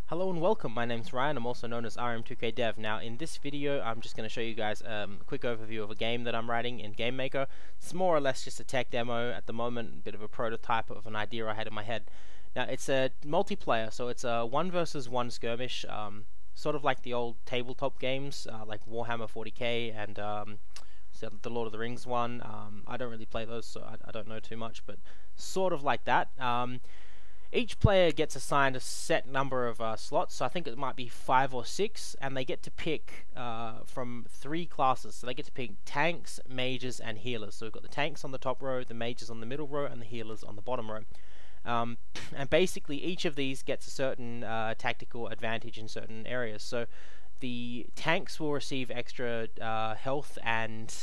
Hello and welcome, my name's Ryan, I'm also known as RM2K Dev. Now in this video I'm just going to show you guys a quick overview of a game that I'm writing in Game Maker. It's more or less just a tech demo at the moment, a bit of a prototype of an idea I had in my head. Now it's a multiplayer, so it's a 1 versus 1 skirmish, sort of like the old tabletop games like Warhammer 40k and so the Lord of the Rings one. I don't really play those, so I don't know too much, but sort of like that. Each player gets assigned a set number of slots, so I think it might be 5 or 6, and they get to pick from 3 classes. So they get to pick tanks, mages, and healers. So we've got the tanks on the top row, the mages on the middle row, and the healers on the bottom row. And basically each of these gets a certain tactical advantage in certain areas. So the tanks will receive extra health and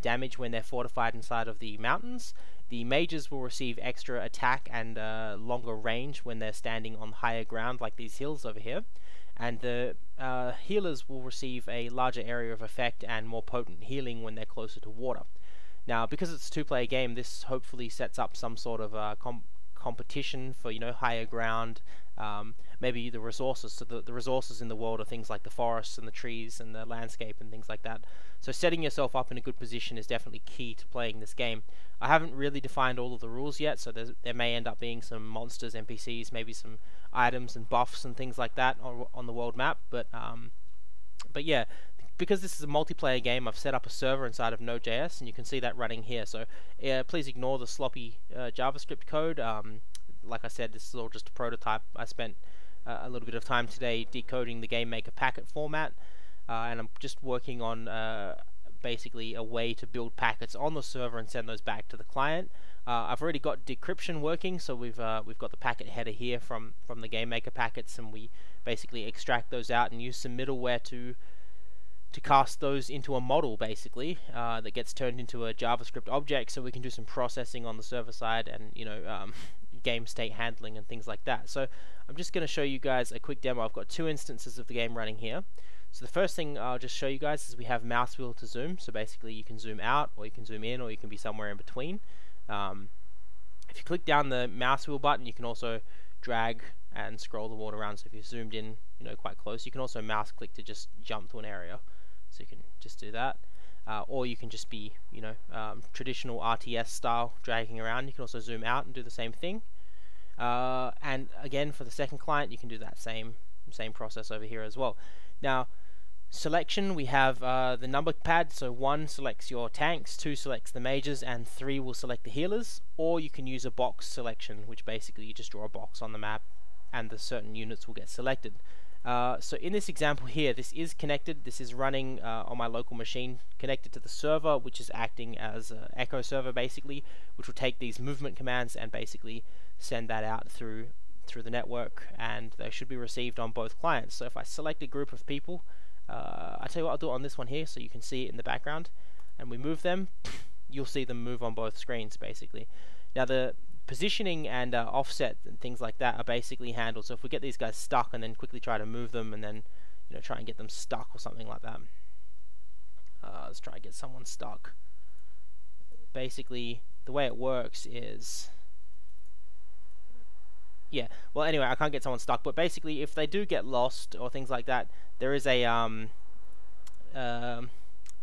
damage when they're fortified inside of the mountains. The mages will receive extra attack and longer range when they're standing on higher ground like these hills over here. And the healers will receive a larger area of effect and more potent healing when they're closer to water. Now, because it's a two-player game, this hopefully sets up some sort of competition for, higher ground, maybe the resources. So the resources in the world are things like the forests and the trees and the landscape and things like that. So setting yourself up in a good position is definitely key to playing this game. I haven't really defined all of the rules yet, so there may end up being some monsters, NPCs, maybe some items and buffs and things like that on the world map. But yeah, because this is a multiplayer game, I've set up a server inside of Node.js, and you can see that running here. So please ignore the sloppy JavaScript code. Like I said, this is all just a prototype. I spent a little bit of time today decoding the Game Maker packet format, and I'm just working on basically a way to build packets on the server and send those back to the client. I've already got decryption working, so we've got the packet header here from the Game Maker packets, and we basically extract those out and use some middleware to cast those into a model, basically, that gets turned into a JavaScript object, so we can do some processing on the server side and game state handling and things like that. So I'm just going to show you guys a quick demo. I've got 2 instances of the game running here. So the first thing I'll just show you guys is we have mouse wheel to zoom. So basically you can zoom out, or you can zoom in, or you can be somewhere in between. If you click down the mouse wheel button, you can also drag and scroll the world around. So if you've zoomed in quite close, you can also mouse click to just jump to an area. So you can just do that. Or you can just be traditional RTS style dragging around. You can also zoom out and do the same thing. And again, for the second client, you can do that same process over here as well. Now, selection, we have the number pad. So 1 selects your tanks, 2 selects the mages, and 3 will select the healers. Or you can use a box selection, which basically you just draw a box on the map and the certain units will get selected. So in this example here, this is connected. This is running on my local machine, connected to the server, which is acting as an echo server basically, which will take these movement commands and basically send that out through the network, and they should be received on both clients. So if I select a group of people, I tell you what, I'll do it on this one here so you can see it in the background, and we move them, you'll see them move on both screens basically. Now the positioning and offset and things like that are basically handled. So if we get these guys stuck and then quickly try to move them and then try and get them stuck or something like that. Let's try and get someone stuck. Basically the way it works is, yeah, well anyway, I can't get someone stuck, but basically if they do get lost or things like that, there is a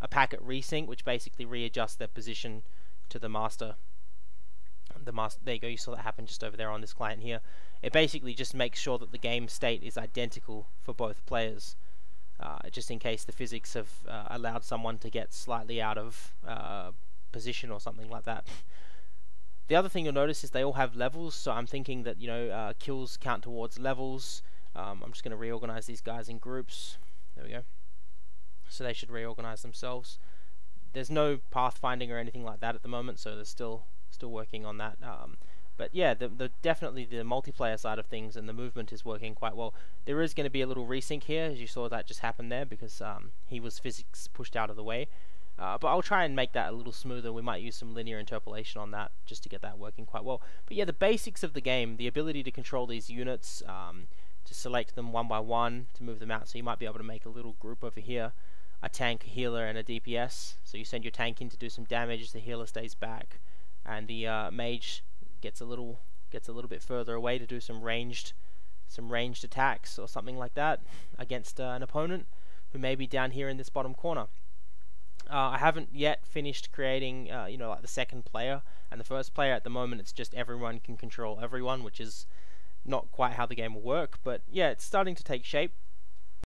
packet resync which basically readjusts their position to the master. There you go, you saw that happen just over there on this client here. It basically just makes sure that the game state is identical for both players, just in case the physics have allowed someone to get slightly out of position or something like that. The other thing you'll notice is they all have levels, so I'm thinking that kills count towards levels. I'm just going to reorganize these guys in groups. There we go. So they should reorganize themselves. There's no pathfinding or anything like that at the moment, so there's still working on that. But yeah, definitely the multiplayer side of things and the movement is working quite well. There is going to be a little resync here, as you saw that just happened there, because he was physics pushed out of the way. But I'll try and make that a little smoother. We might use some linear interpolation on that just to get that working quite well. But yeah, the basics of the game, the ability to control these units, to select them one by one, to move them out. So you might be able to make a little group over here, a tank, a healer, and a DPS. So you send your tank in to do some damage, the healer stays back, and the mage gets a little bit further away to do some ranged some ranged attacks or something like that against an opponent who may be down here in this bottom corner. I haven't yet finished creating, like the second player and the first player. At the moment, it's just everyone can control everyone, which is not quite how the game will work. But yeah, it's starting to take shape.